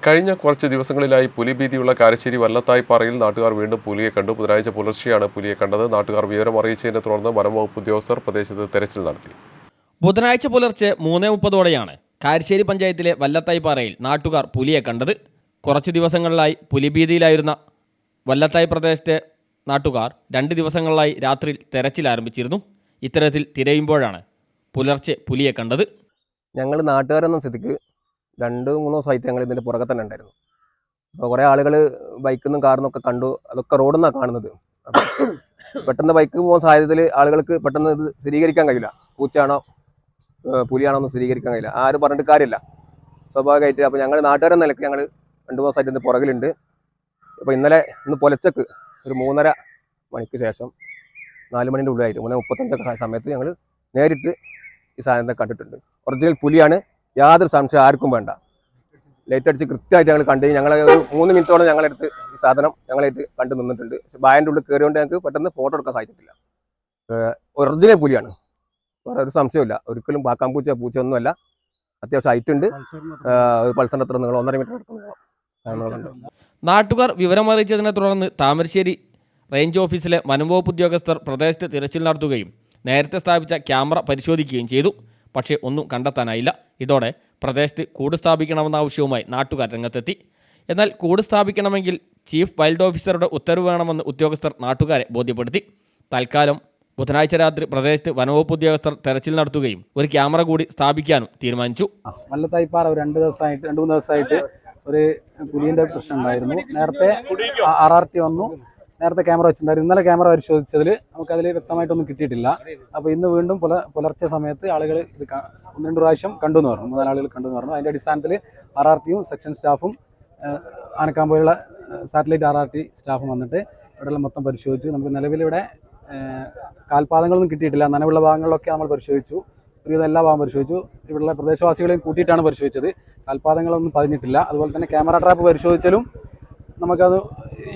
കഴിഞ്ഞ കുറച്ച് ദിവസങ്ങളിലായി പുലിഭീതിയുള്ള കാരശ്ശേരി വല്ലത്തായിപ്പാറയിൽ നാട്ടുകാർ വീണ്ടും പുലിയെ കണ്ടു. ബുധനാഴ്ച പുലർച്ചെയാണ് പുലിയെ കണ്ടത്. നാട്ടുകാർ വിവരം അറിയിച്ചതിനെ തുടർന്ന് വനംവകുപ്പ് ഉദ്യോഗസ്ഥർ പ്രദേശത്ത് തെരച്ചിൽ നടത്തി. ബുധനാഴ്ച പുലർച്ചെ 3:30 കാരശ്ശേരി പഞ്ചായത്തിലെ വല്ലത്തായിപ്പാറയിൽ നാട്ടുകാർ പുലിയെ കണ്ടത്. കുറച്ച് ദിവസങ്ങളിലായി പുലിഭീതിയിലായിരുന്ന വല്ലത്തായി പ്രദേശത്തെ നാട്ടുകാർ 2 ദിവസങ്ങളിലായി രാത്രിയിൽ തെരച്ചിൽ ആരംഭിച്ചിരുന്നു. ഇത്തരത്തിൽ തിരയുമ്പോഴാണ് പുലർച്ചെ പുലിയെ കണ്ടത്. ഞങ്ങൾ നാട്ടുകാരെന്ന സ്ഥിതിക്ക് 2-3 ദിവസമായിട്ട് ഞങ്ങൾ ഇതിൻ്റെ പുറകെ തന്നെ ഉണ്ടായിരുന്നു. അപ്പോൾ കുറേ ആളുകൾ ബൈക്കിൽ നിന്നും കാറിൽ നിന്നൊക്കെ കണ്ടു. അതൊക്കെ റോഡിൽ നിന്നാണ് കാണുന്നത്. അപ്പോൾ പെട്ടെന്ന് ബൈക്ക് പോകുന്ന സാഹചര്യത്തിൽ ആളുകൾക്ക് പെട്ടെന്ന് ഇത് സ്ഥിരീകരിക്കാൻ കഴിയില്ല. പൂച്ചയാണോ പുലിയാണോ എന്ന് സ്ഥിരീകരിക്കാൻ കഴിയില്ല. ആരും പറഞ്ഞിട്ട് കാര്യമില്ല സ്വാഭാവികമായിട്ട്. അപ്പോൾ ഞങ്ങൾ നാട്ടുകാരെന്ന നിലയ്ക്ക് ഞങ്ങൾ 2 ദിവസമായിട്ട് ഇതിൻ്റെ പുറകിലുണ്ട്. അപ്പോൾ ഇന്ന് പുലച്ചക്ക് ഒരു 3:30 മണിക്ക് ശേഷം 4 മണിൻ്റെ ഉള്ളിലായിട്ട് 3:35 സമയത്ത് ഞങ്ങൾ നേരിട്ട് ഈ സാധനത്തെ കണ്ടിട്ടുണ്ട്. ഒറിജിനൽ പുലിയാണ്, യാതൊരു സംശയം ആർക്കും വേണ്ട. ലൈറ്റ് അടിച്ച് കൃത്യമായിട്ട് ഞങ്ങൾ കണ്ടു. ഞങ്ങൾ ഒരു 3 മിനിറ്റോളം ഞങ്ങളെടുത്ത് ഈ സാധനം ഞങ്ങളായിട്ട് കണ്ടു നിന്നിട്ടുണ്ട്. പക്ഷെ ബായൻ്റെ ഉള്ളിൽ കയറിയോണ്ട് ഞങ്ങൾക്ക് പെട്ടെന്ന് ഫോട്ടോ എടുക്കാൻ സാധിച്ചിട്ടില്ല. ഒറിജിനൽ പുലിയാണ്, വേറെ ഒരു സംശയമില്ല. ഒരിക്കലും പാക്കാൻ പൂച്ചയൊന്നുമല്ല. അത്യാവശ്യം ഹൈറ്റ് ഉണ്ട്. പൾസറിൻ്റെ അത്ര നീളം 1.5 മീറ്റർ അടുത്ത് നീളമുണ്ട്. നാട്ടുകാർ വിവരമറിയിച്ചതിനെ തുടർന്ന് താമരശ്ശേരി റേഞ്ച് ഓഫീസിലെ വനംവകുപ്പ് ഉദ്യോഗസ്ഥർ പ്രദേശത്ത് തിരച്ചിൽ നടത്തുകയും നേരത്തെ സ്ഥാപിച്ച ക്യാമറ പരിശോധിക്കുകയും ചെയ്തു. പക്ഷേ ഒന്നും കണ്ടെത്താനായില്ല. ഇതോടെ പ്രദേശത്ത് കൂട് സ്ഥാപിക്കണമെന്ന ആവശ്യവുമായി നാട്ടുകാർ രംഗത്തെത്തി. എന്നാൽ കൂട് സ്ഥാപിക്കണമെങ്കിൽ ചീഫ് വൈൽഡ് ഓഫീസറുടെ ഉത്തരവ് വേണമെന്ന് ഉദ്യോഗസ്ഥർ നാട്ടുകാരെ ബോധ്യപ്പെടുത്തി. തൽക്കാലം ബുധനാഴ്ച രാത്രി പ്രദേശത്ത് വനംവകുപ്പ് ഉദ്യോഗസ്ഥർ തെരച്ചിൽ നടത്തുകയും ഒരു ക്യാമറ കൂടി സ്ഥാപിക്കാനും തീരുമാനിച്ചു. വല്ലത്തായിപ്പാറ 2-3 ദിവസമായിട്ട് ഒരു പുലിയുടെ പ്രശ്നം ഉണ്ടായിരുന്നു. നേരത്തെ RRT വന്നു, നേരത്തെ ക്യാമറ വെച്ചിട്ടുണ്ടായിരുന്നു. ഇന്നലെ ക്യാമറ പരിശോധിച്ചതിൽ നമുക്കതിൽ വ്യക്തമായിട്ടൊന്നും കിട്ടിയിട്ടില്ല. അപ്പോൾ ഇന്ന് വീണ്ടും പുലർച്ചെ സമയത്ത് ആളുകൾ ഇത് 1-2 പ്രാവശ്യം കണ്ടു എന്ന് പറഞ്ഞു, 3 ആളുകൾ കണ്ടു എന്ന് പറഞ്ഞു. അതിൻ്റെ അടിസ്ഥാനത്തിൽ RRTയും സെക്ഷൻ സ്റ്റാഫും ആനക്കാമ്പോയുള്ള സാറ്റലൈറ്റ് RRT സ്റ്റാഫും വന്നിട്ട് ഇവിടെയുള്ള മൊത്തം പരിശോധിച്ചു. നമുക്ക് നിലവിലിവിടെ കാൽപാദങ്ങളൊന്നും കിട്ടിയിട്ടില്ല. നനവുള്ള ഭാഗങ്ങളിലൊക്കെ നമ്മൾ പരിശോധിച്ചു. ഒരുവിധം എല്ലാ ഭാഗം പരിശോധിച്ചു. ഇവിടെയുള്ള പ്രദേശവാസികളെയും കൂട്ടിയിട്ടാണ് പരിശോധിച്ചത്. കാൽപാദങ്ങളൊന്നും പതിഞ്ഞിട്ടില്ല. അതുപോലെ തന്നെ ക്യാമറ ട്രാപ്പ് പരിശോധിച്ചാലും നമുക്കത്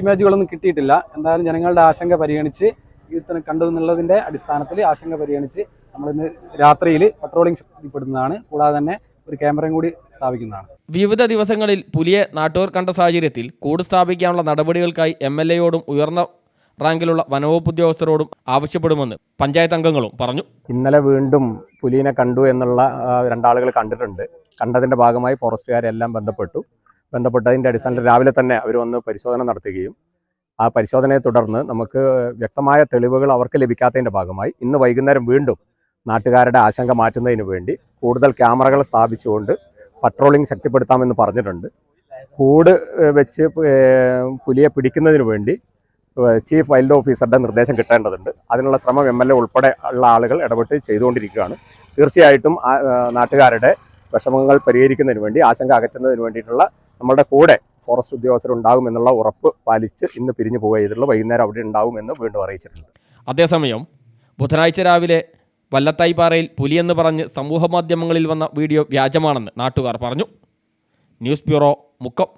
ഇമേജുകളൊന്നും കിട്ടിയിട്ടില്ല. എന്തായാലും ജനങ്ങളുടെ ആശങ്ക പരിഗണിച്ച് ഇതിനെ കണ്ടു എന്നുള്ളതിൻ്റെ അടിസ്ഥാനത്തിൽ ആശങ്ക പരിഗണിച്ച് നമ്മളിന്ന് രാത്രിയിൽ പട്രോളിംഗ് ശക്തിപ്പെടുന്നതാണ്. കൂടാതെ തന്നെ ഒരു ക്യാമറയും കൂടി സ്ഥാപിക്കുന്നതാണ്. വിവിധ ദിവസങ്ങളിൽ പുലിയെ നാട്ടുകാർ കണ്ട സാഹചര്യത്തിൽ കൂട് സ്ഥാപിക്കാനുള്ള നടപടികൾക്കായി MLAയോടും ഉയർന്ന റാങ്കിലുള്ള വനവകുപ്പ് ഉദ്യോഗസ്ഥരോടും ആവശ്യപ്പെടുമെന്ന് പഞ്ചായത്ത് അംഗങ്ങളും പറഞ്ഞു. ഇന്നലെ വീണ്ടും പുലിനെ കണ്ടു എന്നുള്ള 2 ആളുകൾ കണ്ടിട്ടുണ്ട്. കണ്ടതിൻ്റെ ഭാഗമായി ഫോറസ്റ്റുകാരെല്ലാം ബന്ധപ്പെട്ടതിൻ്റെ അടിസ്ഥാനത്തിൽ രാവിലെ തന്നെ അവർ വന്ന് പരിശോധന നടത്തുകയും ആ പരിശോധനയെ തുടർന്ന് നമുക്ക് വ്യക്തമായ തെളിവുകൾ അവർക്ക് ലഭിക്കാത്തതിൻ്റെ ഭാഗമായി ഇന്ന് വൈകുന്നേരം വീണ്ടും നാട്ടുകാരുടെ ആശങ്ക മാറ്റുന്നതിന് വേണ്ടി കൂടുതൽ ക്യാമറകൾ സ്ഥാപിച്ചുകൊണ്ട് പട്രോളിംഗ് ശക്തിപ്പെടുത്താമെന്ന് പറഞ്ഞിട്ടുണ്ട്. കൂട് വെച്ച് പുലിയെ പിടിക്കുന്നതിന് വേണ്ടി ചീഫ് വൈൽഡ് ഓഫീസറുടെ നിർദ്ദേശം കിട്ടേണ്ടതുണ്ട്. അതിനുള്ള ശ്രമം MLA ഉൾപ്പെടെ ഉള്ള ആളുകൾ ഇടപെട്ട് ചെയ്തുകൊണ്ടിരിക്കുകയാണ്. തീർച്ചയായിട്ടും നാട്ടുകാരുടെ വിഷമങ്ങൾ പരിഹരിക്കുന്നതിന് വേണ്ടി, ആശങ്ക അകറ്റുന്നതിന് വേണ്ടിയിട്ടുള്ള നമ്മളുടെ കൂടെ ഫോറസ്റ്റ് ഉദ്യോഗസ്ഥരുണ്ടാകുമെന്നുള്ള ഉറപ്പ് പാലിച്ച് ഇന്ന് പിരിഞ്ഞു പോവുക ചെയ്തിട്ടുള്ള വൈകുന്നേരം അവിടെ ഉണ്ടാകുമെന്ന് വീണ്ടും അറിയിച്ചിട്ടുണ്ട്. അതേസമയം ബുധനാഴ്ച രാവിലെ വല്ലത്തായിപ്പാറയിൽ പുലിയെന്ന് പറഞ്ഞ് സമൂഹ മാധ്യമങ്ങളിൽ വന്ന വീഡിയോ വ്യാജമാണെന്ന് നാട്ടുകാർ പറഞ്ഞു. News bureau, Mukkam.